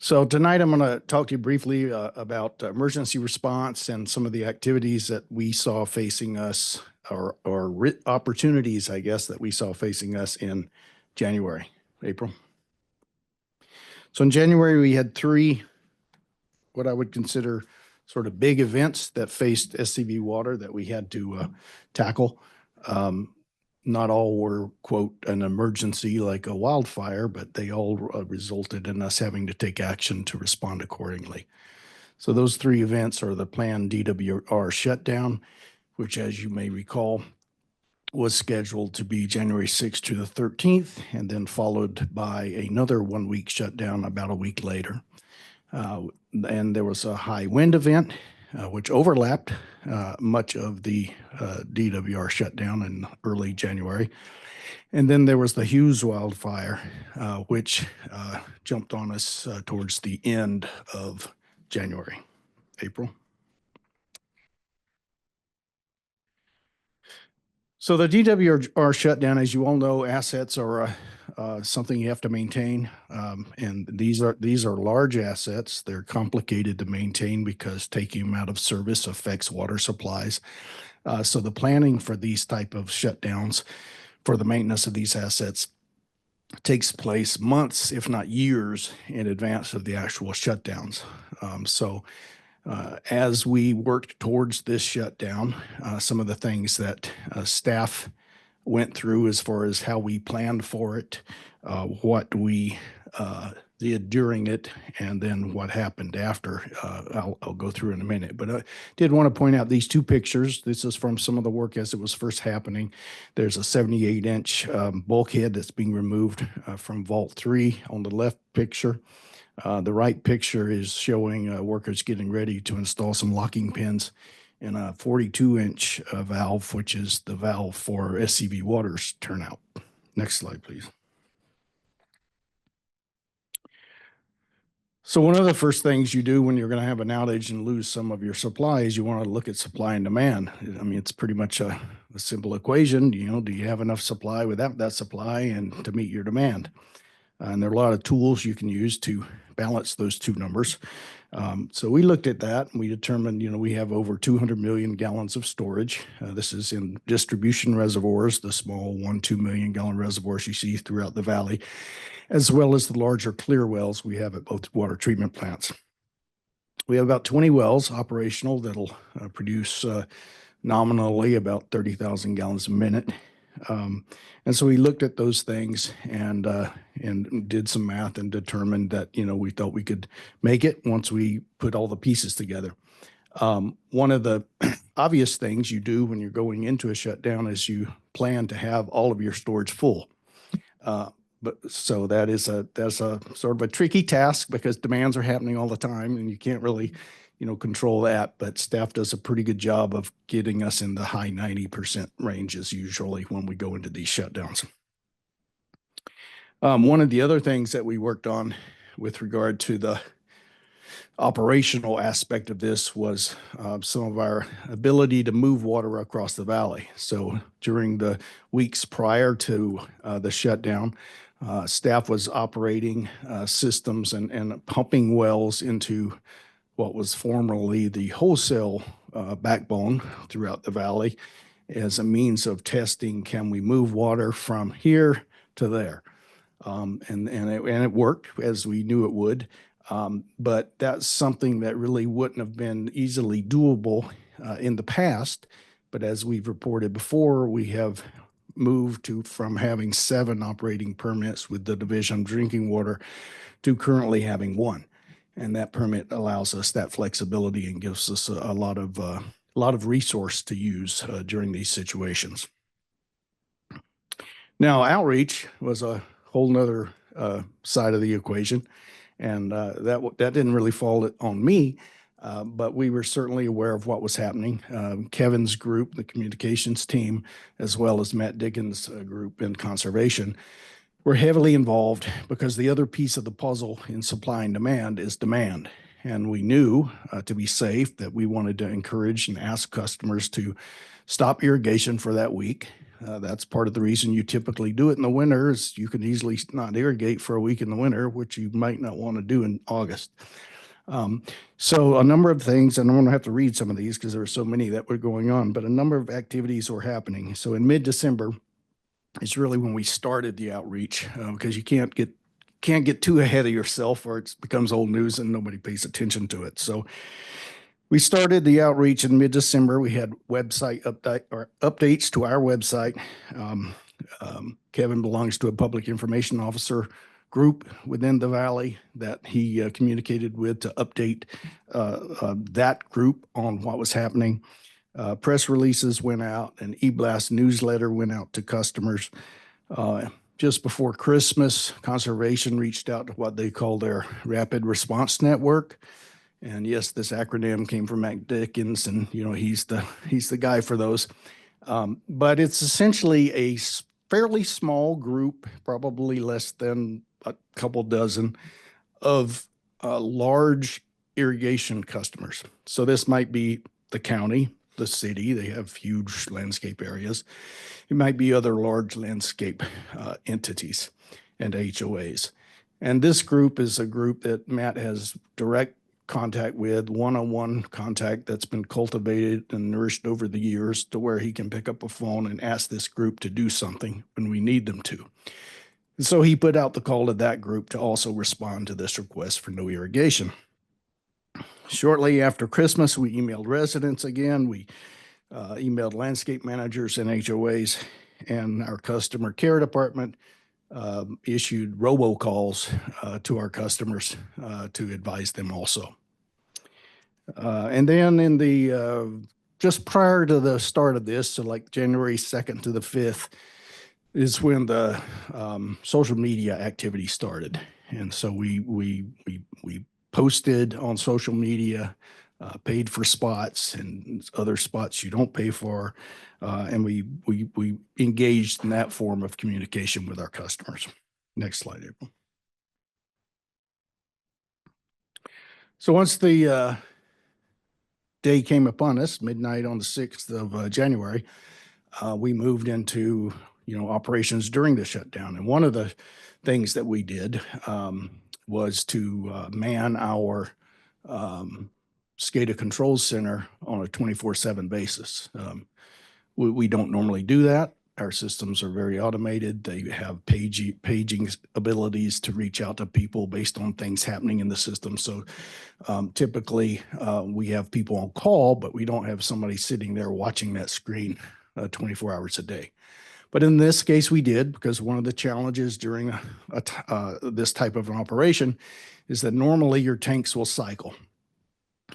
So tonight I'm going to talk to you briefly about emergency response and some of the activities that we saw facing us, or opportunities, I guess, that we saw facing us in January, April. So in January, we had three, what I would consider sort of big events that faced SCV Water that we had to tackle. Not all were, quote, an emergency like a wildfire, but they all resulted in us having to take action to respond accordingly. So those three events are the planned DWR shutdown, which, as you may recall, was scheduled to be January 6th to the 13th, and then followed by another 1-week shutdown about a week later. And there was a high wind event, which overlapped much of the DWR shutdown in early January. And then there was the Hughes wildfire, which jumped on us towards the end of January, April. So the DWR shutdown, as you all know, assets are something you have to maintain, and these are large assets. They're complicated to maintain because taking them out of service affects water supplies. So the planning for these type of shutdowns for the maintenance of these assets takes place months, if not years, in advance of the actual shutdowns. As we worked towards this shutdown, some of the things that staff went through as far as how we planned for it, what we did during it, and then what happened after, I'll go through in a minute. But I did want to point out these two pictures. This is from some of the work as it was first happening. There's a 78-inch bulkhead that's being removed from Vault 3 on the left picture. The right picture is showing workers getting ready to install some locking pins in a 42-inch valve, which is the valve for SCV Water's turnout. Next slide, please. So one of the first things you do when you're going to have an outage and lose some of your supply is you want to look at supply and demand. I mean, it's pretty much a simple equation. You know, do you have enough supply without that supply and to meet your demand? And there are a lot of tools you can use to balance those two numbers. So we looked at that and we determined, we have over 200 million gallons of storage. This is in distribution reservoirs, the small 1-2 million gallon reservoirs you see throughout the valley, as well as the larger clear wells we have at both water treatment plants. We have about 20 wells operational that'll produce nominally about 30,000 gallons a minute. And so we looked at those things and did some math and determined that, we thought we could make it once we put all the pieces together. One of the obvious things you do when you're going into a shutdown is you plan to have all of your storage full. So that's a sort of a tricky task because demands are happening all the time and you can't really control that, but staff does a pretty good job of getting us in the high 90% ranges usually when we go into these shutdowns. One of the other things that we worked on with regard to the operational aspect of this was some of our ability to move water across the valley. So during the weeks prior to the shutdown, staff was operating systems and pumping wells into what was formerly the wholesale backbone throughout the valley as a means of testing, can we move water from here to there? And it worked as we knew it would. But that's something that really wouldn't have been easily doable in the past. But as we've reported before, we have moved from having 7 operating permits with the Division of Drinking Water to currently having 1. And that permit allows us that flexibility and gives us a lot of resource to use during these situations. Now, outreach was a whole nother side of the equation, and that didn't really fall on me, but we were certainly aware of what was happening. Kevin's group, the communications team, as well as Matt Dickens' group in conservation, we're heavily involved because the other piece of the puzzle in supply and demand is demand. And we knew to be safe that we wanted to encourage and ask customers to stop irrigation for that week. That's part of the reason you typically do it in the winter is you can easily not irrigate for a week in the winter, which you might not want to do in August. So a number of things, and I'm going to have to read some of these because there were so many that were going on, but a number of activities were happening. So in mid-December is really when we started the outreach, because you can't get too ahead of yourself or it becomes old news and nobody pays attention to it. So we started the outreach in mid-December. We had website updates to our website. Kevin belongs to a public information officer group within the valley that he communicated with to update that group on what was happening. Press releases went out, an e-blast newsletter went out to customers. Just before Christmas, Conservation reached out to what they call their Rapid Response Network. And yes, this acronym came from Mac Dickens, and he's the guy for those. But it's essentially a fairly small group, probably less than a couple dozen, of large irrigation customers. So this might be the county, the city. They have huge landscape areas. It might be other large landscape entities and HOAs. And this group is a group that Matt has direct contact with, one-on-one contact that's been cultivated and nourished over the years to where he can pick up a phone and ask this group to do something when we need them to. And so he put out the call to that group to also respond to this request for no irrigation. Shortly after Christmas, we emailed residents again. We emailed landscape managers and HOAs, and our customer care department issued robocalls to our customers to advise them also. And then in the just prior to the start of this, so like January 2nd to the 5th, is when the social media activity started. And so we posted on social media, paid for spots and other spots you don't pay for. And we engaged in that form of communication with our customers. Next slide, April. So once the day came upon us, midnight on the 6th of January, we moved into operations during the shutdown. And one of the things that we did was to man our SCADA control center on a 24/7 basis. We don't normally do that. Our systems are very automated. They have paging abilities to reach out to people based on things happening in the system. So typically we have people on call, but we don't have somebody sitting there watching that screen 24 hours a day. But in this case, we did, because one of the challenges during this type of an operation is that normally your tanks will cycle.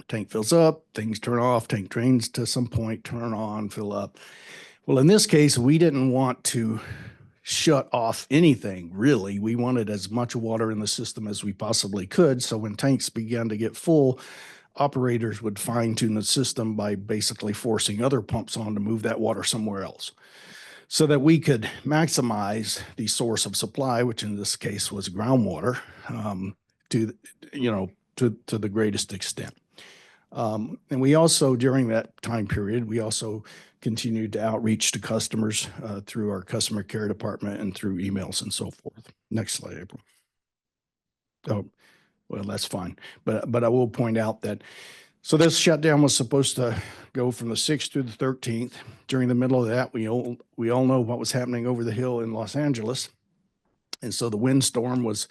Tank fills up, things turn off, tank drains to some point, turn on, fill up. Well, in this case, we didn't want to shut off anything, really. We wanted as much water in the system as we possibly could. So when tanks began to get full, operators would fine tune the system by basically forcing other pumps on to move that water somewhere else, so that we could maximize the source of supply, which in this case was groundwater, to the greatest extent. And we also, during that time period, we also continued to outreach to customers through our customer care department and through emails and so forth. Next slide, April. Oh, well, that's fine. But I will point out that, so this shutdown was supposed to go from the 6th to the 13th. During the middle of that, we all know what was happening over the hill in Los Angeles. And so the windstorm was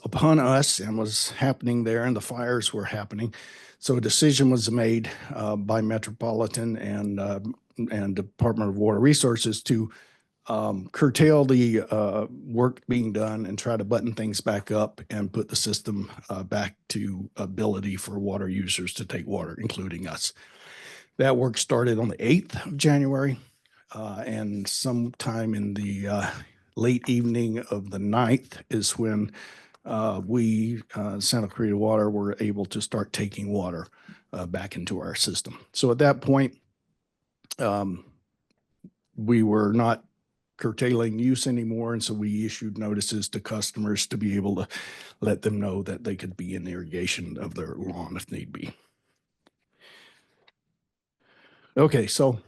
upon us and was happening there, and the fires were happening. So a decision was made by Metropolitan and Department of Water Resources to curtail the work being done and try to button things back up and put the system back to ability for water users to take water, including us. That work started on the 8th of January, and sometime in the late evening of the 9th is when we, Santa Clarita Water, were able to start taking water back into our system. So at that point, we were not curtailing use anymore, and so we issued notices to customers to be able to let them know that they could be in irrigation of their lawn if need be. Okay, so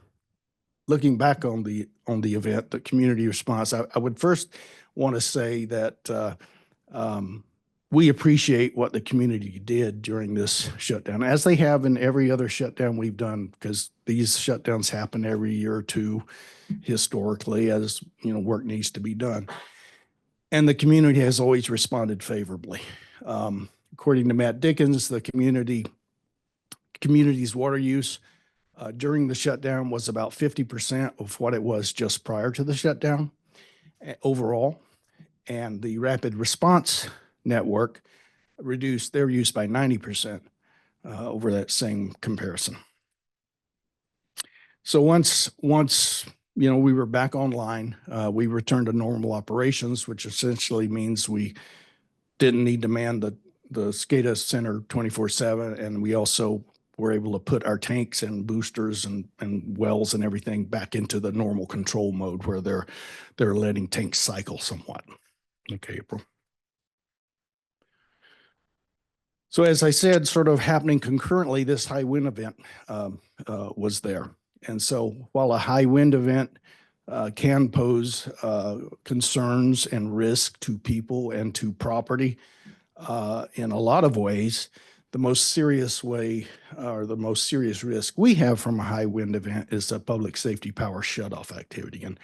looking back on the event, the community response, I would first want to say that we appreciate what the community did during this shutdown, as they have in every other shutdown we've done, because these shutdowns happen every year or two historically, as work needs to be done. And the community has always responded favorably. According to Matt Dickens, the community's water use during the shutdown was about 50% of what it was just prior to the shutdown overall. And the rapid response network reduced their use by 90% over that same comparison. So once we were back online, we returned to normal operations, which essentially means we didn't need to man the SCADA center 24/7, and we also were able to put our tanks and boosters and wells and everything back into the normal control mode where they're letting tanks cycle somewhat. Okay, April. So as I said, sort of happening concurrently, this high wind event was there. And so while a high wind event can pose concerns and risk to people and to property in a lot of ways, the most serious way or the most serious risk we have from a high wind event is a public safety power shutoff activity. And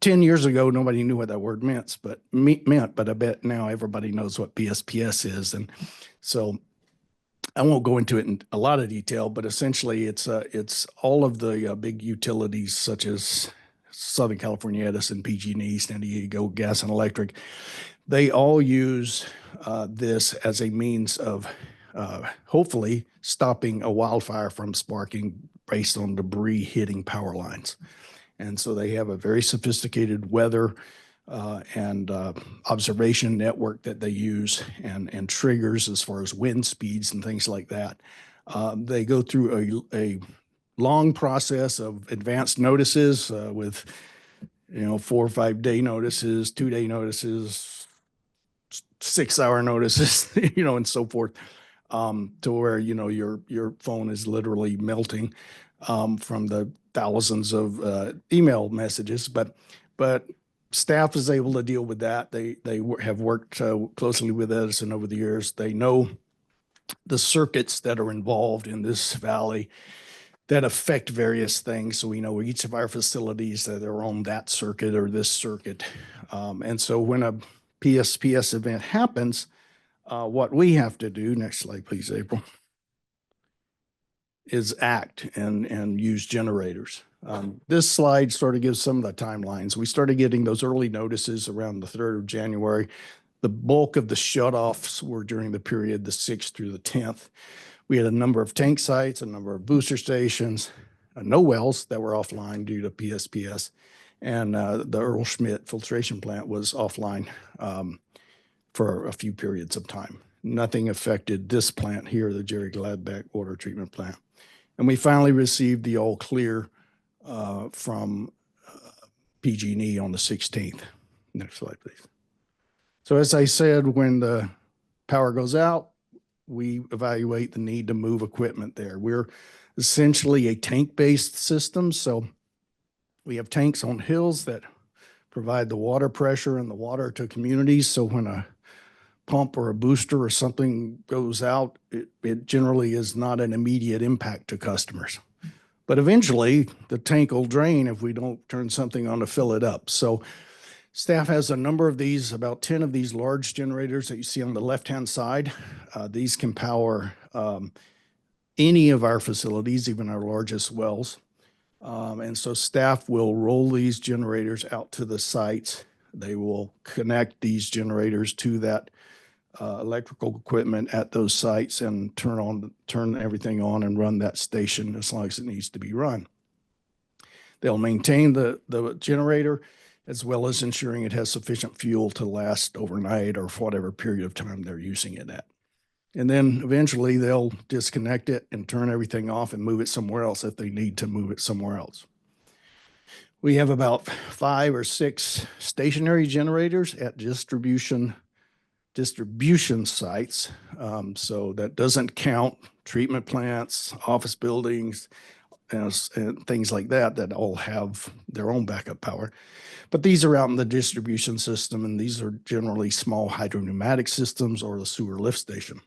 10 years ago, nobody knew what that word meant, but I bet now everybody knows what PSPS is. And so I won't go into it in a lot of detail, but essentially it's all of the big utilities such as Southern California Edison, PG&E, San Diego Gas and Electric. They all use this as a means of hopefully stopping a wildfire from sparking based on debris hitting power lines. And so they have a very sophisticated weather and observation network that they use and triggers as far as wind speeds and things like that. They go through a long process of advanced notices with 4 or 5 day notices, 2-day notices, 6-hour notices, and so forth, to where your phone is literally melting from the thousands of email messages, but staff is able to deal with that. They have worked closely with Edison over the years. They know the circuits that are involved in this valley that affect various things. So we know each of our facilities that are on that circuit or this circuit. And so when a PSPS event happens, what we have to do, next slide, please, April, is act and use generators. This slide sort of gives some of the timelines. We started getting those early notices around the 3rd of January. The bulk of the shutoffs were during the period the 6th through the 10th. We had a number of tank sites, a number of booster stations, no wells that were offline due to PSPS, and the Earl Schmidt filtration plant was offline for a few periods of time. Nothing affected this plant here, the Jerry Gladbach water treatment plant. And we finally received the all clear from PG&E on the 16th. Next slide, please. So as I said, when the power goes out, we evaluate the need to move equipment there. We're essentially a tank-based system. So we have tanks on hills that provide the water pressure and the water to communities. So when a pump or a booster or something goes out, it generally is not an immediate impact to customers. But eventually the tank will drain if we don't turn something on to fill it up. So staff has a number of these, about 10 of these large generators that you see on the left-hand side. These can power any of our facilities, even our largest wells. And so staff will roll these generators out to the sites. They will connect these generators to that electrical equipment at those sites and turn everything on and run that station as long as it needs to be run. They'll maintain the generator as well as ensuring it has sufficient fuel to last overnight or for whatever period of time they're using it at. And then eventually they'll disconnect it and turn everything off and move it somewhere else if they need to move it somewhere else. We have about 5 or 6 stationary generators at distribution sites. So that doesn't count treatment plants, office buildings, and things like that that all have their own backup power. But these are out in the distribution system, and these are generally small hydropneumatic systems or the sewer lift station.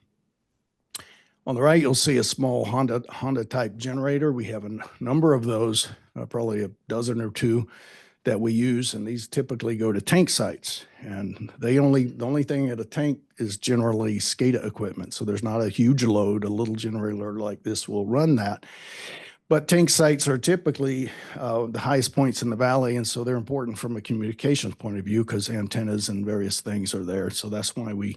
On the right, you'll see a small Honda type generator. We have a number of those, probably a dozen or two that we use, and these typically go to tank sites. And the only thing at a tank is generally SCADA equipment. So there's not a huge load. A little generator like this will run that. But tank sites are typically the highest points in the valley, and so they're important from a communications point of view because antennas and various things are there. So that's why we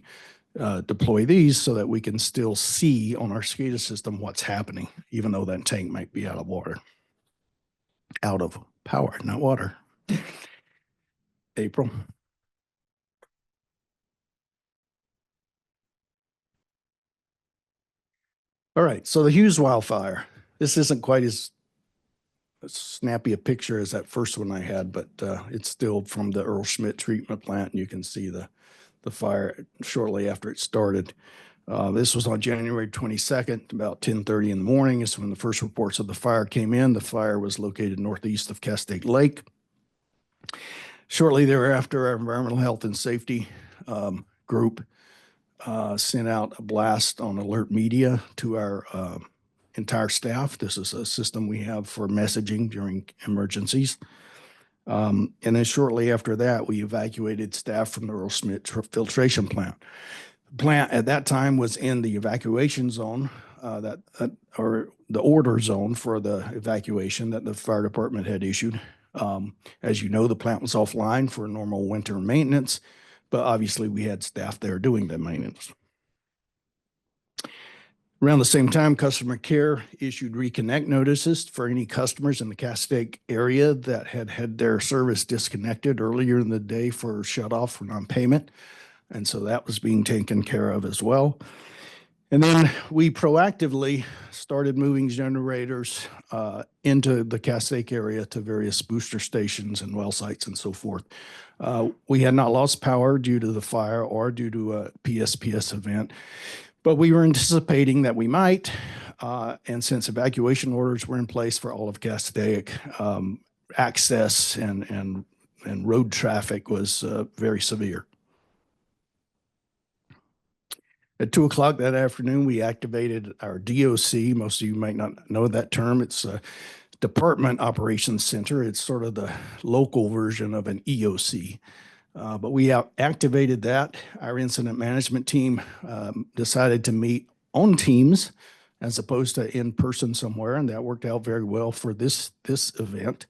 deploy these so that we can still see on our SCADA system what's happening, even though that tank might be out of power, not water. April. All right, so the Hughes wildfire. This isn't quite as snappy a picture as that first one I had, but it's still from the Earl Schmidt treatment plant, and you can see the fire shortly after it started. This was on January 22nd, about 10:30 in the morning is when the first reports of the fire came in. The fire was located northeast of Castaic Lake. Shortly thereafter, our environmental health and safety group sent out a blast on alert media to our entire staff. This is a system we have for messaging during emergencies. And then shortly after that, we evacuated staff from the Earl Schmidt filtration plant. The plant at that time was in the evacuation zone, or the order zone for the evacuation that the fire department had issued. As you know, the plant was offline for normal winter maintenance, but obviously we had staff there doing the maintenance. Around the same time, customer care issued reconnect notices for any customers in the Castaic area that had had their service disconnected earlier in the day for shut off for non-payment. And so that was being taken care of as well. And then we proactively started moving generators into the Castaic area to various booster stations and well sites and so forth. We had not lost power due to the fire or due to a PSPS event, but we were anticipating that we might. And since evacuation orders were in place for all of Castaic, access and road traffic was very severe. At 2:00 that afternoon, we activated our DOC. Most of you might not know that term. It's a Department Operations Center. It's sort of the local version of an EOC. But we activated that. Our incident management team decided to meet on Teams as opposed to in person somewhere, and that worked out very well for this event.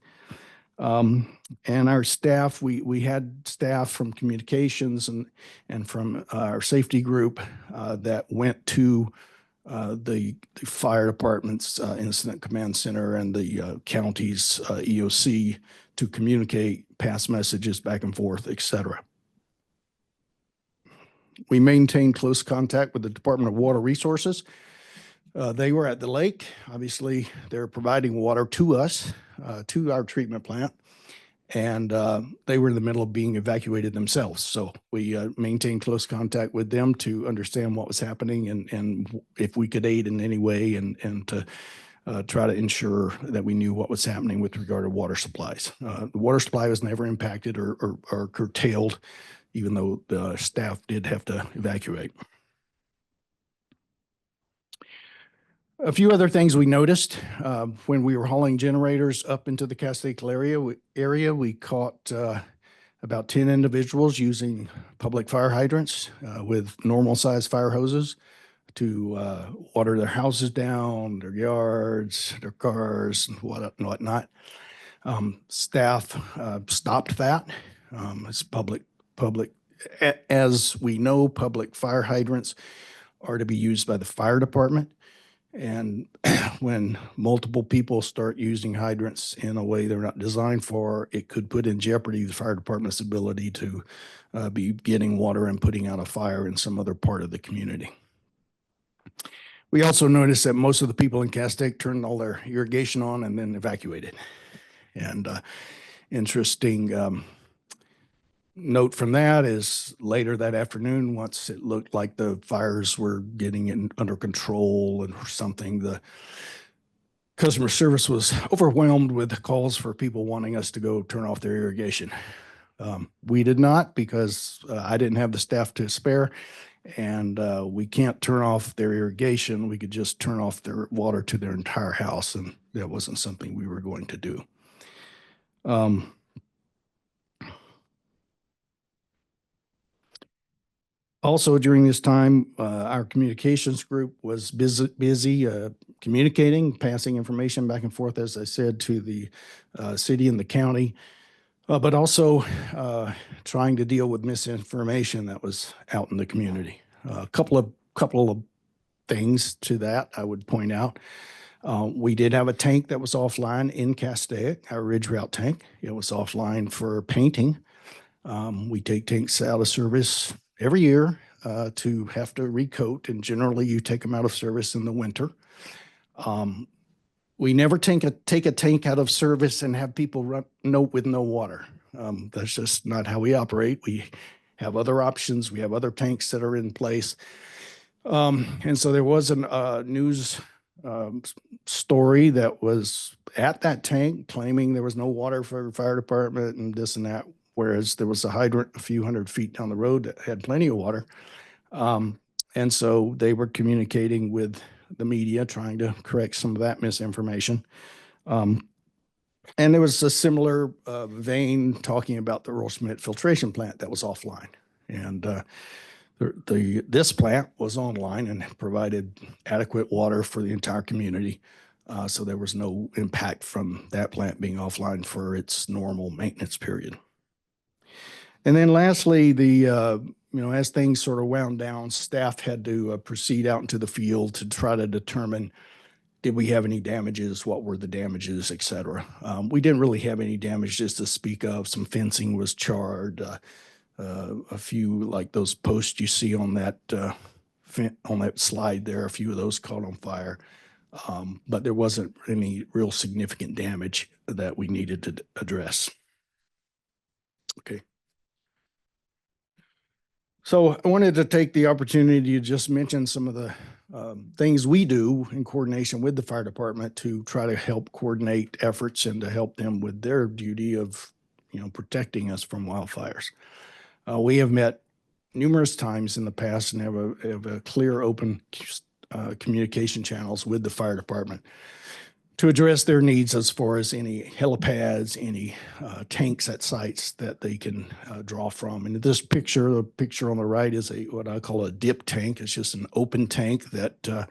And our staff, we had staff from communications and from our safety group that went to the fire department's incident command center and the county's EOC to communicate, pass messages back and forth, etc. We maintained close contact with the Department of Water Resources. They were at the lake. Obviously, they're providing water to us, to our treatment plant, and they were in the middle of being evacuated themselves. So we maintained close contact with them to understand what was happening and if we could aid in any way and to try to ensure that we knew what was happening with regard to water supplies. The water supply was never impacted or curtailed, even though the staff did have to evacuate. A few other things we noticed when we were hauling generators up into the Castaic area, we caught about 10 individuals using public fire hydrants with normal size fire hoses to water their houses down, their yards, their cars, and whatnot. Staff stopped that. It's public. As we know, public fire hydrants are to be used by the fire department. And when multiple people start using hydrants in a way they're not designed for, it could put in jeopardy the fire department's ability to be getting water and putting out a fire in some other part of the community. We also noticed that most of the people in Castaic turned all their irrigation on and then evacuated. And interesting note from that is later that afternoon, once it looked like the fires were getting under control and something, the customer service was overwhelmed with calls for people wanting us to go turn off their irrigation. We did not, because I didn't have the staff to spare, and we can't turn off their irrigation. We could just turn off their water to their entire house, and that wasn't something we were going to do. Also, during this time, our communications group was busy communicating, passing information back and forth, as I said, to the city and the county, but also trying to deal with misinformation that was out in the community. A couple of things to that I would point out. We did have a tank that was offline in Castaic, our Ridge Route tank. It was offline for painting. We take tanks out of service every year to have to recoat, and generally you take them out of service in the winter. We never take a tank out of service and have people run with no water. That's just not how we operate. We have other options. We have other tanks that are in place. And so there was a news story that was at that tank claiming there was no water for the fire department and this and that, whereas there was a hydrant a few hundred feet down the road that had plenty of water. And so they were communicating with the media, trying to correct some of that misinformation. And there was a similar vein talking about the Earl Schmidt filtration plant that was offline. And this plant was online and provided adequate water for the entire community. So there was no impact from that plant being offline for its normal maintenance period. And then lastly, as things sort of wound down, staff had to proceed out into the field to try to determine, did we have any damages? What were the damages, et cetera? We didn't really have any damages to speak of. Some fencing was charred. A few, like those posts you see on that slide there, a few of those caught on fire. But there wasn't any real significant damage that we needed to address. Okay. So I wanted to take the opportunity to just mention some of the things we do in coordination with the fire department to try to help coordinate efforts and to help them with their duty of, protecting us from wildfires. We have met numerous times in the past and have a clear, open communication channels with the fire department to address their needs as far as any helipads, any tanks at sites that they can draw from. And this picture, the picture on the right is what I call a dip tank. It's just an open tank that a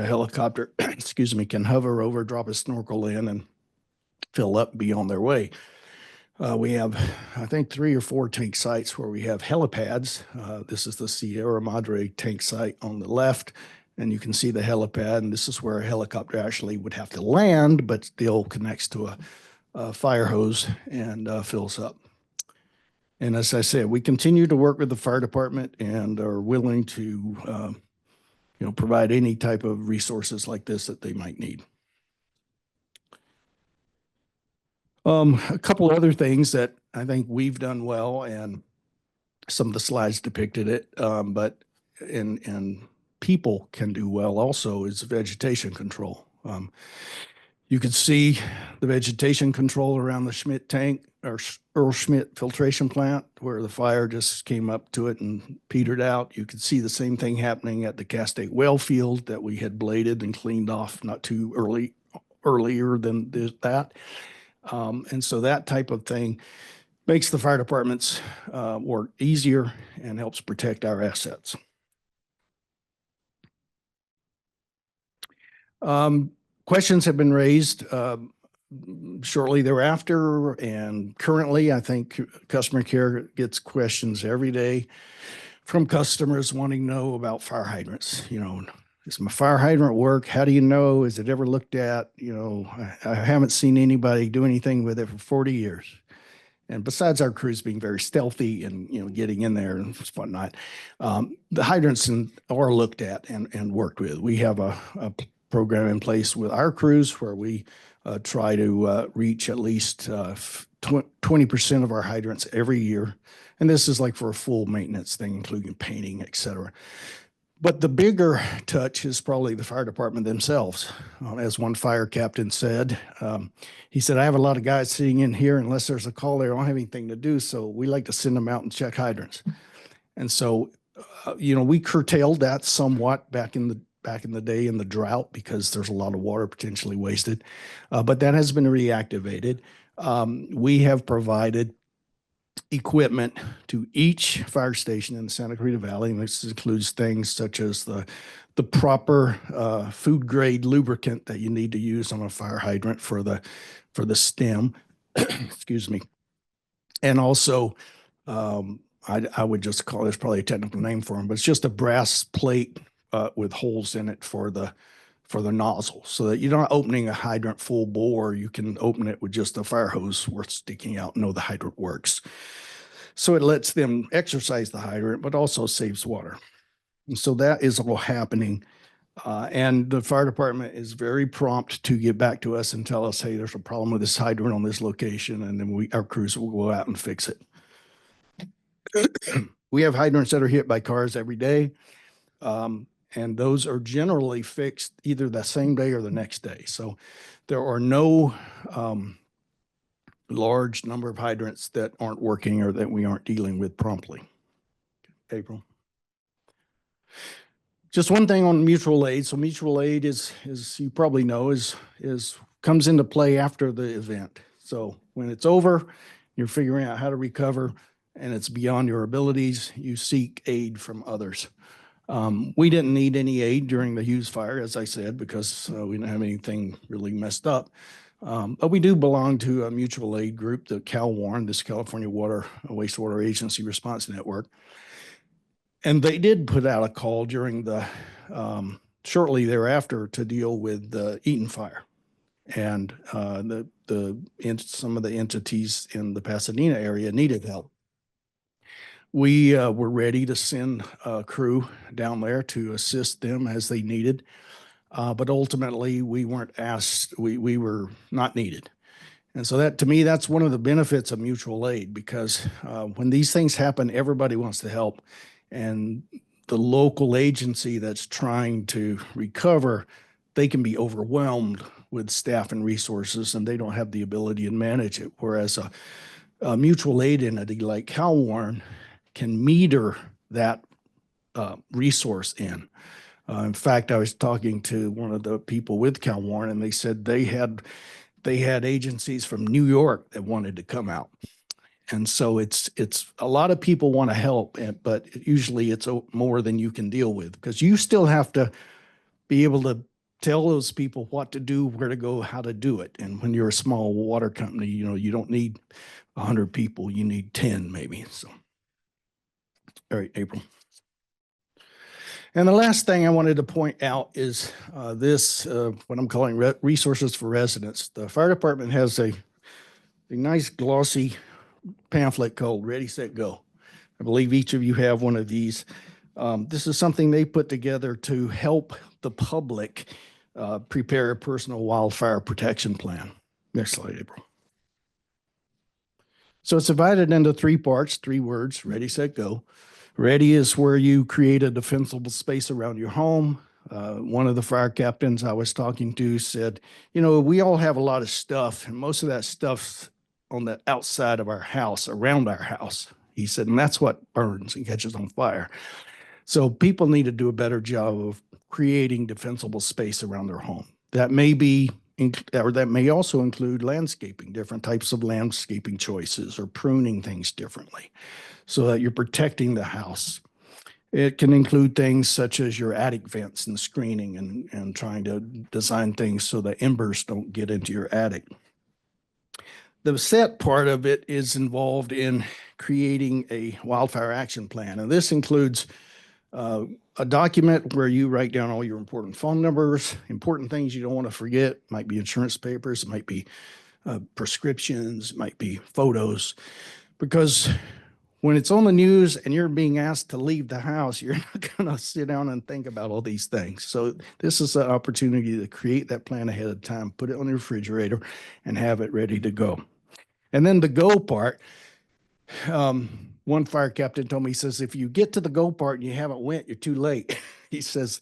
helicopter, can hover over, drop a snorkel in, and fill up, be on their way. We have, I think, 3 or 4 tank sites where we have helipads. This is the Sierra Madre tank site on the left, and you can see the helipad, and this is where a helicopter actually would have to land, but still connects to a fire hose and fills up. And as I said, we continue to work with the fire department and are willing to provide any type of resources like this that they might need. A couple other things that I think we've done well, and some of the slides depicted it, but people can do well also, is vegetation control. You can see the vegetation control around the Schmidt tank, or Earl Schmidt filtration plant, where the fire just came up to it and petered out. You can see the same thing happening at the Castaic well field that we had bladed and cleaned off not too earlier than that. And so that type of thing makes the fire department's work easier and helps protect our assets. Questions have been raised shortly thereafter, and currently I think customer care gets questions every day from customers wanting to know about fire hydrants. Does my fire hydrant work? How do you know? Is it ever looked at? I haven't seen anybody do anything with it for 40 years. And besides our crews being very stealthy and, getting in there and whatnot, the hydrants are looked at and worked with. We have a program in place with our crews where we try to reach at least 20% of our hydrants every year. And this is like for a full maintenance thing, including painting, et cetera. But the bigger touch is probably the fire department themselves. As one fire captain said, he said, I have a lot of guys sitting in here. Unless there's a call, they don't have anything to do. So we like to send them out and check hydrants. And so, we curtailed that somewhat back in the day in the drought because there's a lot of water potentially wasted. But that has been reactivated. We have provided equipment to each fire station in the Santa Clarita Valley, and this includes things such as the proper food grade lubricant that you need to use on a fire hydrant for the stem. Excuse me. And also, I would just call, there's probably a technical name for them, but it's just a brass plate with holes in it for the nozzle, so that you're not opening a hydrant full bore. You can open it with just a fire hose worth sticking out and know the hydrant works. So it lets them exercise the hydrant, but also saves water. And so that is all happening. And the fire department is very prompt to get back to us and tell us, hey, there's a problem with this hydrant on this location. And then our crews will go out and fix it. We have hydrants that are hit by cars every day. And those are generally fixed either the same day or the next day. So there are no large number of hydrants that aren't working or that we aren't dealing with promptly. April. Just one thing on mutual aid. So mutual aid is you probably know, is comes into play after the event. So when it's over, you're figuring out how to recover and it's beyond your abilities, you seek aid from others. We didn't need any aid during the Hughes fire, as I said, because we didn't have anything really messed up. But we do belong to a mutual aid group, the CalWARN, this California Wastewater Agency Response Network. And they did put out a call during the, shortly thereafter, to deal with the Eaton fire. And some of the entities in the Pasadena area needed help. We were ready to send a crew down there to assist them as they needed. But ultimately, we weren't asked, we were not needed. And so that, to me, that's one of the benefits of mutual aid, because when these things happen, everybody wants to help. And the local agency that's trying to recover, they can be overwhelmed with staff and resources, and they don't have the ability to manage it. Whereas a mutual aid entity like CalWARN can meter that resource in. In fact, I was talking to one of the people with CalWARN, and they said they had agencies from New York that wanted to come out. And so it's a lot of people want to help, but usually it's more than you can deal with, because you still have to be able to tell those people what to do, where to go, how to do it. And when you're a small water company, you don't need 100 people, you need 10 maybe. So, all right, April. And the last thing I wanted to point out is what I'm calling resources for residents. The fire department has a nice glossy pamphlet called Ready, Set, Go. I believe each of you have one of these. This is something they put together to help the public prepare a personal wildfire protection plan. Next slide, April. So it's divided into 3 parts, 3 words: ready, set, go. Ready is where you create a defensible space around your home. One of the fire captains I was talking to said, we all have a lot of stuff, and most of that stuff's on the outside of our house, around our house. He said, and that's what burns and catches on fire. So people need to do a better job of creating defensible space around their home. That may also include landscaping, different types of landscaping choices, or pruning things differently, so that you're protecting the house. It can include things such as your attic vents and screening, and trying to design things so that embers don't get into your attic. The set part of it is involved in creating a wildfire action plan. And this includes a document where you write down all your important phone numbers, important things you don't want to forget. It might be insurance papers, it might be prescriptions, it might be photos. Because when it's on the news and you're being asked to leave the house, you're not going to sit down and think about all these things. So this is an opportunity to create that plan ahead of time, put it on the refrigerator, and have it ready to go. And then the go part, one fire captain told me, he says, if you get to the go part and you haven't went, you're too late. He says,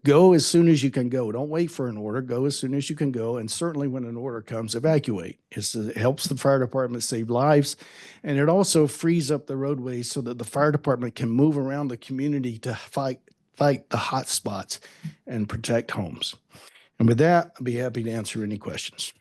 go as soon as you can go. Don't wait for an order. Go as soon as you can go. And certainly when an order comes, evacuate. It helps the fire department save lives. And it also frees up the roadways so that the fire department can move around the community to fight the hot spots and protect homes. And with that, I'll be happy to answer any questions.